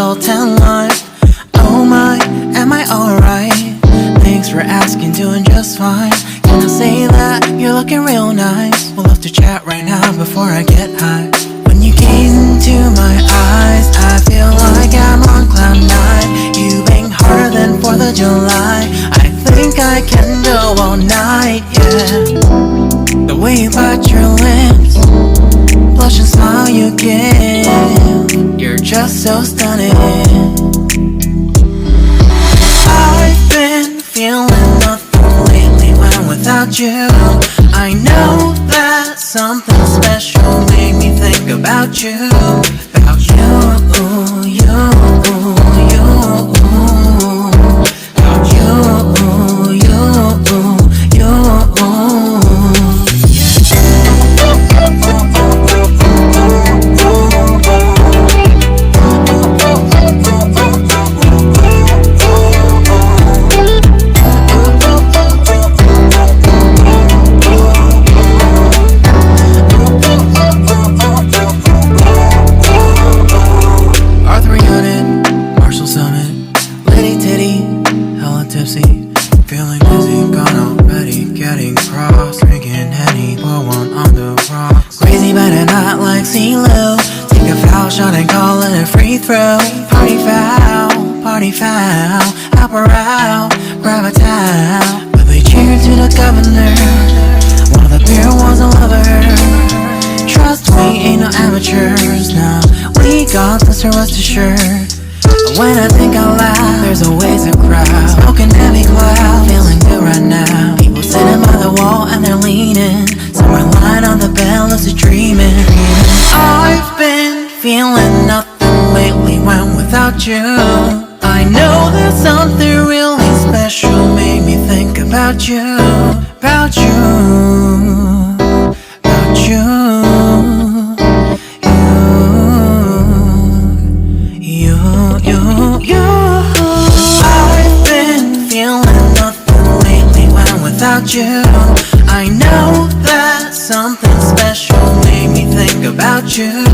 salt and lime. Oh my, am I alright? Thanks for asking, doing just fine. Can I say that you're looking real nice? We'll have to chat right now before I get high. When you gaze into my eyes, I feel like I'm on cloud nine. You bang harder than 4th of July. I think I can go all night, yeah. The way you bite your lips, blush and smile you give, you're just so stunning. I've been feeling nothing lately when without you. I know that something special made me think about you. About you, you, you. About you, you, you. Feeling dizzy, gone already, getting cross. Drinking Henny, pour one on the rocks. Crazy but not like CeeLo. Take a foul shot and call it a free throw. Party foul, help her out, grab a towel. But we cheered to the governor. One of the beer was a lover. Trust me, ain't no amateurs, no. We got this, rest assured. When I think out loud, there's always a crowd. Smoking heavy cloud, feeling good right now. People sitting by the wall and they're leaning. Somewhere lying on the bed, lucid dreaming. I've been feeling nothing lately when without you. I know there's something really special made me think about you. About you, about you. I've been feeling nothing lately when without you. I know that something special made me think about you.